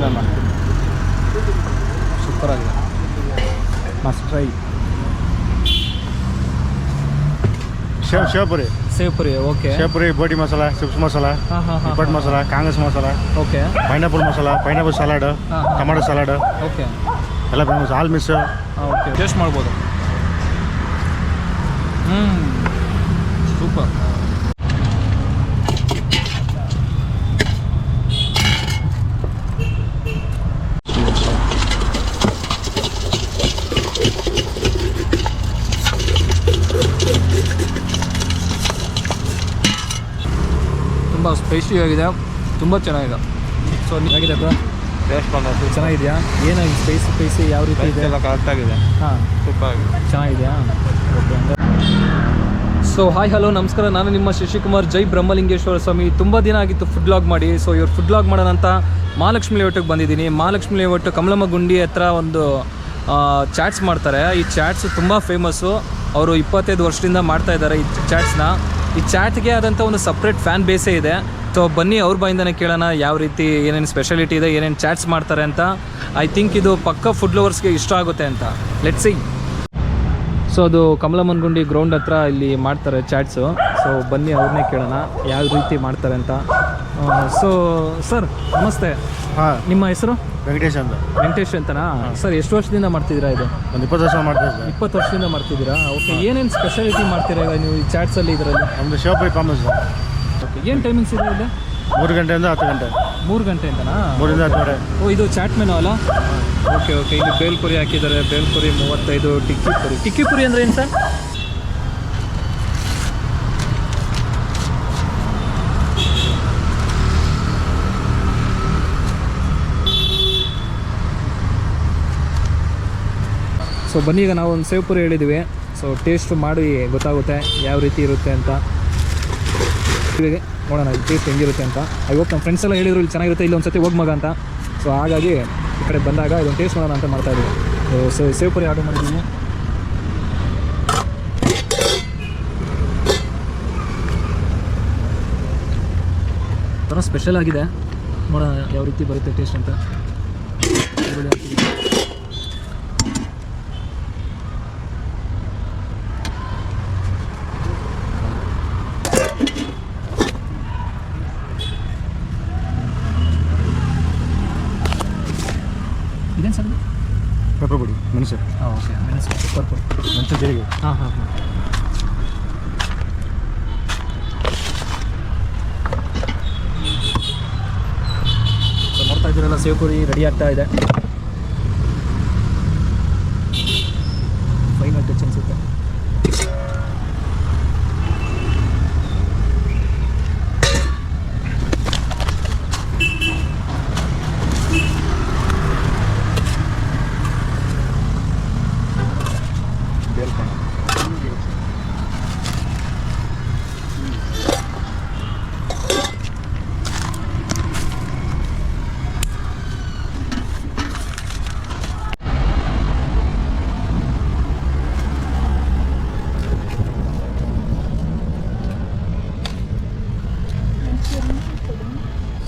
ನಾನು ಮಾಡ್ತೀನಿ. ಸೂಪರಾಗಿದೆ, must try. Sevpuri okay. Sevpuri, ಬೋಟಿ masala, chips masala, nippattu masala, Congress masala, okay. Pineapple salad, tomato salad, okay, ಎಲ್ಲ famous. All miss. Okay, taste ಮಾಡ್ಬೋದು. ಸೂಪರ್. ತುಂಬ ಸ್ಪೈಸಿ ಆಗಿದೆ, ತುಂಬ ಚೆನ್ನಾಗಿದೆ. ಸೊ ಹೇಗಿದೆ ಬ್ರೋ? ಟೇಸ್ಟ್ ಬಂದು ಚೆನ್ನಾಗಿದೆಯಾ? ಏನಾಗಿದೆ ಸ್ಪೈಸಿ ಯಾವ ರೀತಿ ಇದೆ? ಎಲ್ಲ ಕರೆಕ್ಟಾಗಿದೆ. ಹಾಂ, ಸೂಪರ್ ಆಗಿದೆ, ಚೆನ್ನಾಗಿದೆಯಾ? ಓಕೆ. ಸೊ ಹಾಯ್ ಹಲೋ ನಮಸ್ಕಾರ, ನಾನು ನಿಮ್ಮ ಶಶಿಕುಮಾರ್, ಜೈ ಬ್ರಹ್ಮಲಿಂಗೇಶ್ವರ ಸ್ವಾಮಿ. ತುಂಬ ದಿನ ಆಗಿತ್ತು ಫುಡ್ ಲಾಗ್ ಮಾಡಿ. ಸೊ ಇವ್ರು ಫುಡ್ ಲಾಗ್ ಮಾಡೋಣ ಅಂತ ಮಹಾಲಕ್ಷ್ಮಿ ಲೇಔಟಿಗೆ ಬಂದಿದ್ದೀನಿ. ಮಹಾಲಕ್ಷ್ಮಿ ಲೇಔಟ್ ಕಮಲಮ್ಮ ಗುಂಡಿ ಹತ್ರ ಒಂದು ಚಾಟ್ಸ್ ಮಾಡ್ತಾರೆ. ಈ ಚಾಟ್ಸ್ ತುಂಬ ಫೇಮಸ್ಸು. ಅವರು 25 ವರ್ಷದಿಂದ ಮಾಡ್ತಾಯಿದ್ದಾರೆ ಈ ಚಾಟ್ಸ್ನ. ಈ ಚಾಟ್ಗೆ ಆದಂಥ ಒಂದು ಸಪ್ರೇಟ್ ಫ್ಯಾನ್ ಬೇಸೇ ಇದೆ. ಸೊ ಬನ್ನಿ ಅವ್ರ ಬಾಯಿಂದನೇ ಕೇಳೋಣ ಯಾವ ರೀತಿ ಏನೇನು ಸ್ಪೆಷಾಲಿಟಿ ಇದೆ, ಏನೇನು ಚಾಟ್ಸ್ ಮಾಡ್ತಾರೆ ಅಂತ. ಐ ಥಿಂಕ್ ಇದು ಪಕ್ಕ ಫುಡ್ ಲವರ್ಸ್ಗೆ ಇಷ್ಟ ಆಗುತ್ತೆ ಅಂತ. Let's see. ಸೊ ಅದು ಕಮಲಮ್ಮನ ಗುಂಡಿ ಗ್ರೌಂಡ್ ಹತ್ರ ಇಲ್ಲಿ ಮಾಡ್ತಾರೆ ಚಾಟ್ಸು. ಸೊ ಬನ್ನಿ ಅವ್ರನ್ನೇ ಕೇಳೋಣ ಯಾವ ರೀತಿ ಮಾಡ್ತಾರೆ ಅಂತ. ಸೊ ಸರ್ ನಮಸ್ತೆ. ಹಾಂ, ನಿಮ್ಮ ಹೆಸರು? ವೆಂಕಟೇಶ್ ಅಂತ. ವೆಂಕಟೇಶ್ ಅಂತನಾ? ಸರ್ ಎಷ್ಟು ವರ್ಷದಿಂದ ಮಾಡ್ತಿದ್ದೀರಾ ಇದು? ಒಂದು 20 ವರ್ಷ ಮಾಡ್ತೀವಿ. 20 ವರ್ಷದಿಂದ ಮಾಡ್ತಿದ್ದೀರಾ? ಓಕೆ. ಏನೇನು ಸ್ಪೆಷಾಲಿಟಿ ಮಾಡ್ತೀರಾ ಈಗ ನೀವು ಈ ಚಾಟ್ಸಲ್ಲಿ ಇದರಲ್ಲಿ? ನಮ್ಮದು ಸೇವ್ಪುರಿ ಫೇಮಸ್. ಓಕೆ. ಏನು ಟೈಮಿಂಗ್ಸ್ ಇದೆ ಇಲ್ಲಿ? 3 ಗಂಟೆಯಿಂದ 10 ಗಂಟೆ. 3 ಗಂಟೆಯಿಂದನಾ? 3 ರಿಂದ 10 ಗಂಟೆ. ಓ, ಇದು ಚಾಟ್ ಮೆನು ಅಲ್ಲ? Okay okay. ಇಲ್ಲಿ ಬೇಲ್ಪುರಿ ಹಾಕಿದ್ದಾರೆ. ಬೇಲ್ಪುರಿ 35, ಟಿಕ್ಕಿ ಪುರಿ ಅಂದರೆ ಏನು ಸರ್? ಸೊ ಬನ್ನಿ, ಈಗ ನಾವು ಒಂದು ಸೇವ್ ಪುರಿ ಹೇಳಿದ್ದೀವಿ. ಸೊ ಟೇಸ್ಟ್ ಮಾಡಿ ಗೊತ್ತಾಗುತ್ತೆ ಯಾವ ರೀತಿ ಇರುತ್ತೆ ಅಂತ. ಇವಾಗ ನೋಡೋಣ ಟೇಸ್ಟ್ ಹೆಂಗಿರುತ್ತೆ ಅಂತ. ಐ ಹೋಪ್ ನಮ್ಮ ಫ್ರೆಂಡ್ಸ್ ಎಲ್ಲ ಹೇಳಿದ್ರು ಇಲ್ಲಿ ಚೆನ್ನಾಗಿರುತ್ತೆ, ಇಲ್ಲಿ ಒಂದು ಸತಿ ಹೋಗಿ ಮಗ ಅಂತ. ಸೊ ಹಾಗಾಗಿ ಈ ಕಡೆ ಬಂದಾಗ ಇದೊಂದು ಟೇಸ್ಟ್ ಮಾಡೋಣ ಅಂತ ಮಾಡ್ತಾಯಿದ್ದೀವಿ. ಸೊ ಸೇವ್ ಪುರಿ ಆರ್ಡರ್ ಮಾಡಿದ್ದೀನಿ. ಥರ ಸ್ಪೆಷಲ್ ಆಗಿದೆ, ನೋಡೋಣ ಯಾವ ರೀತಿ ಬರುತ್ತೆ ಟೇಸ್ಟ್ ಅಂತ. ಇದೇನು ಸರ್? ಪೆಪ್ಪರ್ ಪುಡಿ, ಮೆಣಸು. ಹಾಂ, ಓಕೆ. ಮೆಣಸು, ಪೆಪ್ಪರ್ ಪುಡಿ, ಮೆಣಸು ಜೀರಿಗೆ. ಹಾಂ ಹಾಂ ಹಾಂ. ಸೊ ನೋಡ್ತಾ ಇದ್ದೀರಲ್ಲ, ಸೇವ್ ಪುರಿ ರೆಡಿ ಆಗ್ತಾ ಇದೆ. ಫೈನಲ್ ಟಚ್ ಅನಿಸುತ್ತೆ.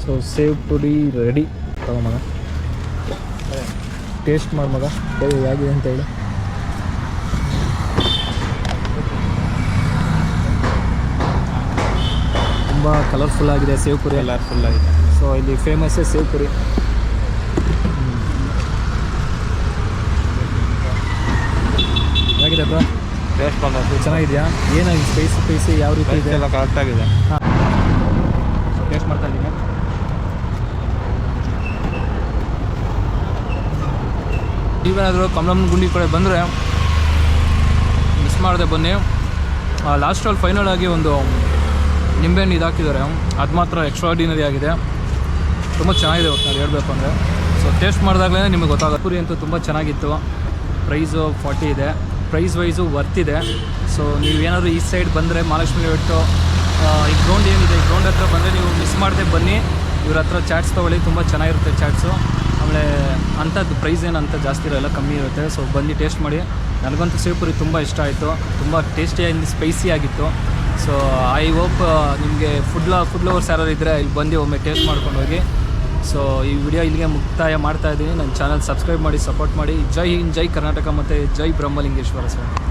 ಸೊ ಸೇವ್ ಪುಡಿ ರೆಡಿ. ತಗೋ ಮಗ, ಟೇಸ್ಟ್ ಮಾಡಿ ಮಗ, ಹೇಗಿದೆ ಅಂತ ಹೇಳಿ. ತುಂಬ ಕಲರ್ಫುಲ್ ಆಗಿದೆ ಸೇವ್ ಪುರಿ. ಕಲರ್ಫುಲ್ ಆಗಿದೆ. ಸೊ ಇಲ್ಲಿ ಫೇಮಸ್ಸೇ ಸೇವ್ ಪುರಿ. ಹೇಗಿದೆ ಬ್ರೋ? ಟೇಸ್ಟ್ ಬಂದು ಚೆನ್ನಾಗಿದೆಯಾ? ಏನಾಗಿದೆ ಸ್ಪೈಸಿ ಯಾವ ರೀತಿ ಇದೆ? ಎಲ್ಲ ಕರೆಕ್ಟಾಗಿದೆ. ಹಾಂ, ಟೇಸ್ಟ್ ಮಾಡ್ತಾ ಇದ್ದೀನಿ. ನೀವೇನಾದರೂ ಕಮಲಮ್ಮನ ಗುಂಡಿ ಕಡೆ ಬಂದರೆ ಮಿಸ್ ಮಾಡದೆ ಬನ್ನಿ. ಲಾಸ್ಟಲ್ಲಿ ಫೈನಲ್ ಆಗಿ ಒಂದು ನಿಂಬೆಹಣ್ಣು ಇದು ಹಾಕಿದ್ದಾರೆ, ಅದು ಮಾತ್ರ ಎಕ್ಸ್ಟ್ರಾರ್ಡಿನರಿ ಆಗಿದೆ. ತುಂಬ ಚೆನ್ನಾಗಿದೆ ಒಟ್ಟಿನಲ್ಲಿ ಹೇಳಬೇಕು ಅಂದರೆ. ಸೊ ಟೇಸ್ಟ್ ಮಾಡಿದಾಗಲೇ ನಿಮಗೆ ಗೊತ್ತಾಗುತ್ತೆ. ಪುರಿ ಅಂತೂ ತುಂಬ ಚೆನ್ನಾಗಿತ್ತು. ಪ್ರೈಸು 40 ಇದೆ. Price wise ವರ್ತಿದೆ. ಸೊ ನೀವೇನಾದರೂ ಈ ಸೈಡ್ ಬಂದರೆ ಮಹಾಲಕ್ಷ್ಮಿ ಲೇಔಟು ಈ ಗ್ರೌಂಡ್ ಏನಿದೆ, ಈ ಗ್ರೌಂಡ್ ಹತ್ರ ಬಂದರೆ ನೀವು ಮಿಸ್ ಮಾಡದೆ ಬನ್ನಿ. ಇವ್ರ ಹತ್ರ ಚಾಟ್ಸ್ ತೊಗೊಳ್ಳಿ, ತುಂಬ ಚೆನ್ನಾಗಿರುತ್ತೆ ಚಾಟ್ಸು. ಆಮೇಲೆ ಅಂಥದ್ದು ಪ್ರೈಸ್ ಏನು ಅಂತ ಜಾಸ್ತಿ ಇರೋಲ್ಲ, ಕಮ್ಮಿ ಇರುತ್ತೆ. ಸೊ ಬಂದು ಟೇಸ್ಟ್ ಮಾಡಿ. ನನಗಂತೂ ಸೇವ್ ಪುರಿ ತುಂಬ ಇಷ್ಟ ಆಯಿತು. ತುಂಬ ಟೇಸ್ಟಿಯಾಗಿ ಸ್ಪೈಸಿ ಆಗಿತ್ತು. ಸೊ ಐ ಹೋಪ್ ನಿಮಗೆ ಫುಡ್ ಲವರ್ಸ್ ಯಾರು ಇದ್ದರೆ ಇಲ್ಲಿ ಬಂದು ಒಮ್ಮೆ ಟೇಸ್ಟ್ ಮಾಡ್ಕೊಂಡು ಹೋಗಿ. ಸೊ ಈ ವಿಡಿಯೋ ಇಲ್ಲಿಗೆ ಮುಕ್ತಾಯ ಮಾಡ್ತಾ ಇದ್ದೀನಿ. ನನ್ನ ಚಾನಲ್ ಸಬ್ಸ್ಕ್ರೈಬ್ ಮಾಡಿ, ಸಪೋರ್ಟ್ ಮಾಡಿ. ಜೈ ಹಿಂದ್, ಜೈ ಕರ್ನಾಟಕ ಮತ್ತು ಜೈ ಬ್ರಹ್ಮಲಿಂಗೇಶ್ವರ ಸ್ವಾಮಿ.